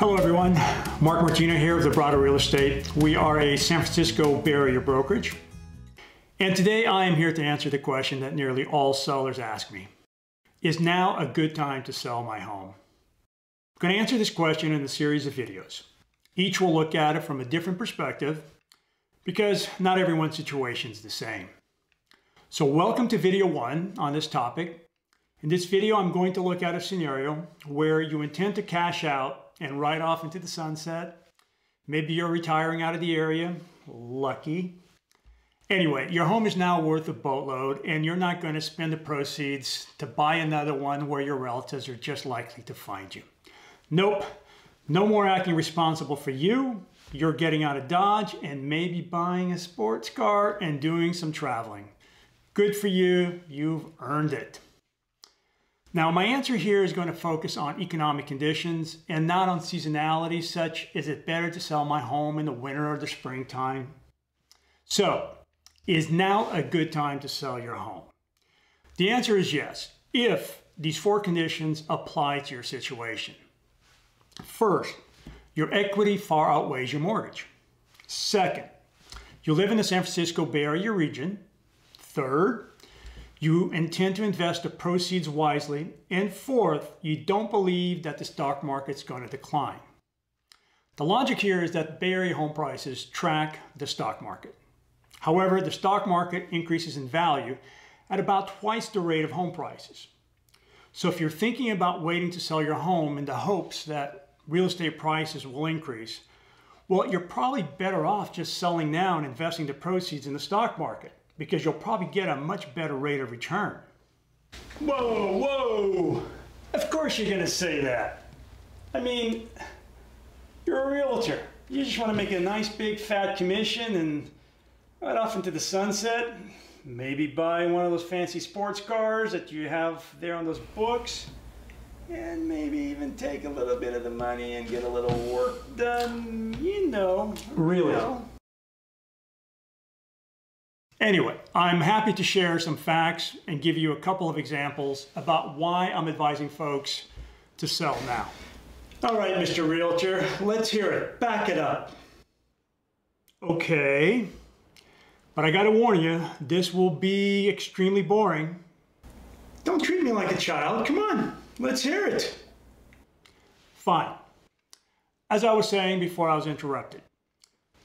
Hello everyone, Mark Martino here with Vabrato Real Estate. We are a San Francisco Bay Area brokerage. And today I am here to answer the question that nearly all sellers ask me. Is now a good time to sell my home? I'm going to answer this question in a series of videos. Each will look at it from a different perspective because not everyone's situation is the same. So welcome to video 1 on this topic. In this video, I'm going to look at a scenario where you intend to cash out and ride off into the sunset. Maybe you're retiring out of the area. Lucky. Anyway, your home is now worth a boatload and you're not going to spend the proceeds to buy another one where your relatives are just likely to find you. Nope. No more acting responsible for you. You're getting out of Dodge and maybe buying a sports car and doing some traveling. Good for you. You've earned it. Now, my answer here is going to focus on economic conditions and not on seasonality, such is it better to sell my home in the winter or the springtime? So, is now a good time to sell your home? The answer is yes, if these 4 conditions apply to your situation. First, your equity far outweighs your mortgage. Second, you live in the San Francisco Bay Area region. Third, you intend to invest the proceeds wisely. And fourth, you don't believe that the stock market's going to decline. The logic here is that Bay Area home prices track the stock market. However, the stock market increases in value at about twice the rate of home prices. So if you're thinking about waiting to sell your home in the hopes that real estate prices will increase, well, you're probably better off just selling now and investing the proceeds in the stock market, because you'll probably get a much better rate of return. Whoa, whoa! Of course you're gonna say that. I mean, you're a realtor. You just wanna make a nice big fat commission and right off into the sunset. Maybe buy one of those fancy sports cars that you have there on those books. And maybe even take a little bit of the money and get a little work done, you know. Really? Anyway, I'm happy to share some facts and give you a couple of examples about why I'm advising folks to sell now. All right, Mr. Realtor, let's hear it. Back it up. Okay, but I gotta warn you, this will be extremely boring. Don't treat me like a child. Come on, let's hear it. Fine. As I was saying before I was interrupted,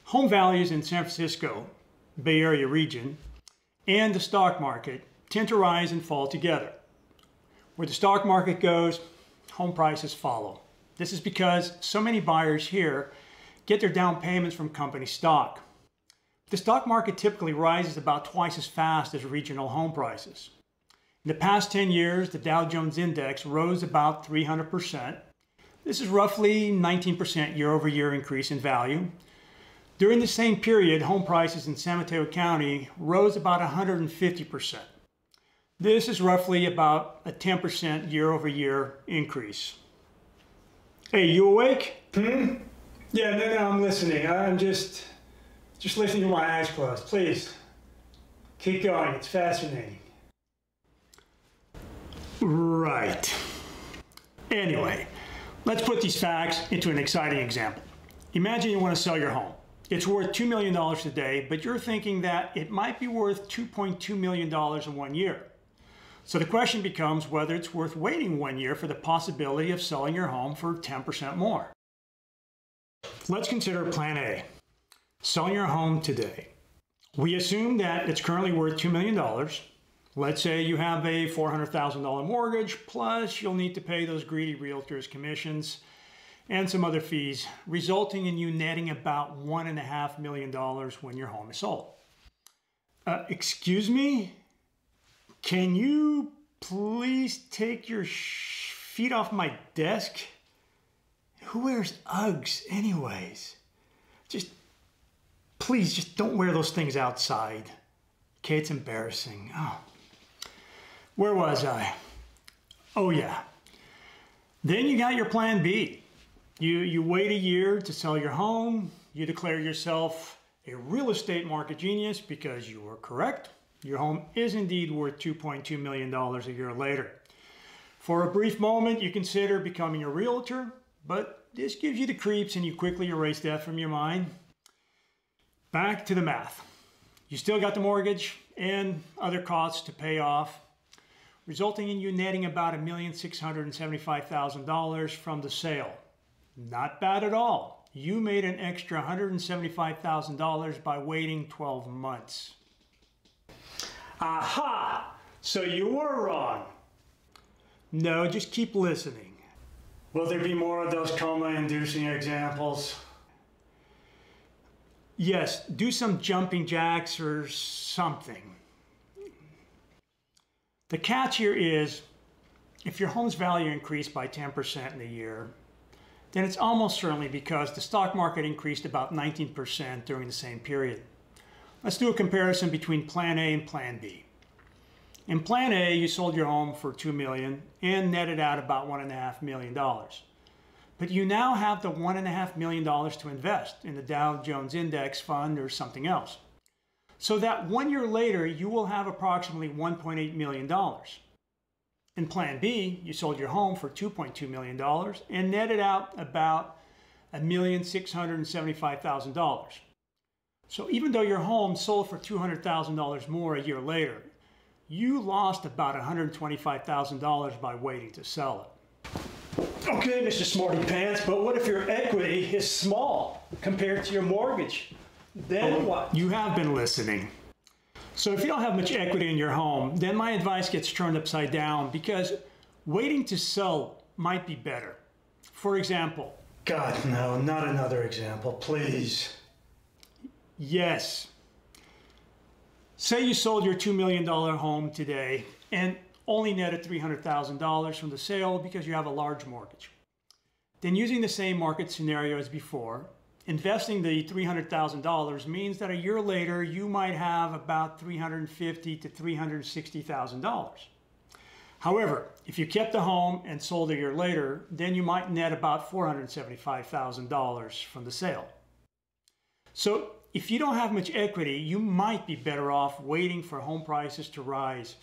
home values in San Francisco Bay Area region and the stock market tend to rise and fall together. Where the stock market goes, home prices follow. This is because so many buyers here get their down payments from company stock. The stock market typically rises about twice as fast as regional home prices. In the past 10 years, the Dow Jones Index rose about 300%. This is roughly 19% year-over-year increase in value. During the same period, home prices in San Mateo County rose about 150%. This is roughly about a 10% year-over-year increase. Hey, you awake? Yeah, no, I'm listening. I'm just listening with my eyes closed. Please, keep going. It's fascinating. Right. Anyway, let's put these facts into an exciting example. Imagine you want to sell your home. It's worth $2 million today, but you're thinking that it might be worth $2.2 million in 1 year. So the question becomes whether it's worth waiting 1 year for the possibility of selling your home for 10% more. Let's consider plan A, selling your home today. We assume that it's currently worth $2 million. Let's say you have a $400,000 mortgage, plus you'll need to pay those greedy realtors commissions and some other fees, resulting in you netting about $1.5 million when your home is sold. Excuse me? Can you please take your feet off my desk? Who wears Uggs anyways? Please, just don't wear those things outside. Okay, it's embarrassing. Oh, where was I? Oh yeah. Then you got your plan B. You wait a year to sell your home. You declare yourself a real estate market genius because you were correct. Your home is indeed worth $2.2 million a year later. For a brief moment, you consider becoming a realtor, but this gives you the creeps and you quickly erase that from your mind. Back to the math. You still got the mortgage and other costs to pay off, resulting in you netting about $1,675,000 from the sale. Not bad at all. You made an extra $175,000 by waiting 12 months. Aha! So you were wrong. No, just keep listening. Will there be more of those coma-inducing examples? Yes, do some jumping jacks or something. The catch here is, if your home's value increased by 10% in a year, then it's almost certainly because the stock market increased about 19% during the same period. Let's do a comparison between Plan A and Plan B. In Plan A, you sold your home for $2 million and netted out about $1.5 million. But you now have the $1.5 million to invest in the Dow Jones Index Fund or something else. So that 1 year later, you will have approximately $1.8 million. In Plan B, you sold your home for $2.2 million and netted out about $1,675,000. So even though your home sold for $200,000 more a year later, you lost about $125,000 by waiting to sell it. Okay, Mr. Smarty Pants, but what if your equity is small compared to your mortgage? Then what? You have been listening. So if you don't have much equity in your home, then my advice gets turned upside down because waiting to sell might be better. For example, God, no, not another example, please. Yes. Say you sold your $2 million home today and only netted $300,000 from the sale because you have a large mortgage. Then using the same market scenario as before, investing the $300,000 means that a year later you might have about $350,000 to $360,000. However, if you kept the home and sold a year later, then you might net about $475,000 from the sale. So if you don't have much equity, you might be better off waiting for home prices to rise.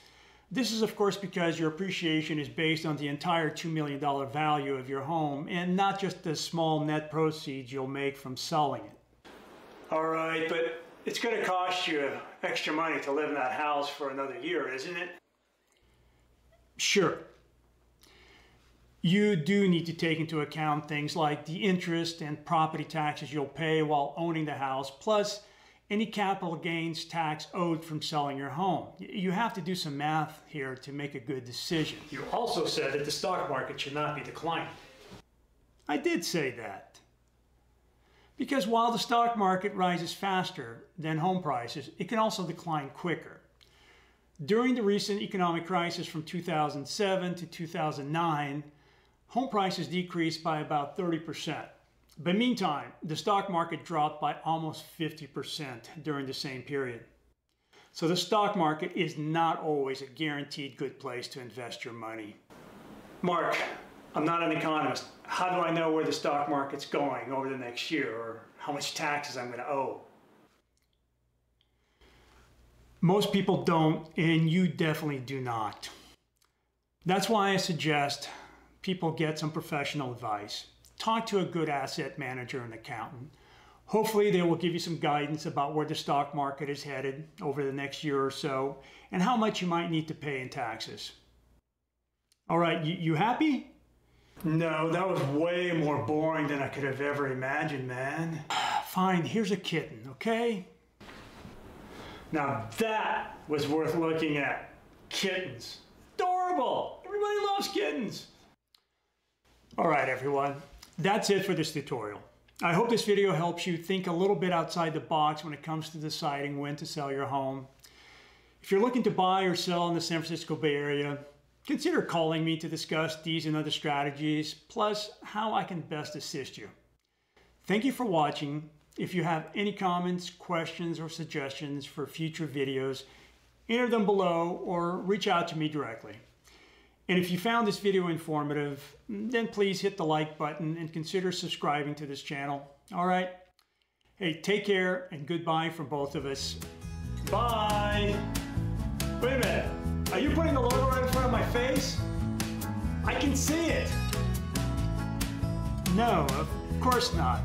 This is, of course, because your appreciation is based on the entire $2 million value of your home and not just the small net proceeds you'll make from selling it. All right, but it's going to cost you extra money to live in that house for another year, isn't it? Sure. You do need to take into account things like the interest and property taxes you'll pay while owning the house, plus any capital gains tax owed from selling your home. You have to do some math here to make a good decision. You also said that the stock market should not be declining. I did say that. Because while the stock market rises faster than home prices, it can also decline quicker. During the recent economic crisis from 2007 to 2009, home prices decreased by about 30%. But meantime, the stock market dropped by almost 50% during the same period. So the stock market is not always a guaranteed good place to invest your money. Mark, I'm not an economist. How do I know where the stock market's going over the next year or how much taxes I'm going to owe? Most people don't, and you definitely do not. That's why I suggest people get some professional advice. Talk to a good asset manager and accountant. Hopefully they will give you some guidance about where the stock market is headed over the next year or so and how much you might need to pay in taxes. All right, you happy? No, that was way more boring than I could have ever imagined, man. Fine, here's a kitten, okay? Now that was worth looking at. Kittens. Adorable! Everybody loves kittens. All right, everyone. That's it for this tutorial. I hope this video helps you think a little bit outside the box when it comes to deciding when to sell your home. If you're looking to buy or sell in the San Francisco Bay Area, consider calling me to discuss these and other strategies, plus how I can best assist you. Thank you for watching. If you have any comments, questions, or suggestions for future videos, enter them below or reach out to me directly. And if you found this video informative, then please hit the like button and consider subscribing to this channel. All right. Hey, take care and goodbye from both of us. Bye. Wait a minute. Are you putting the logo right in front of my face? I can see it. No, of course not.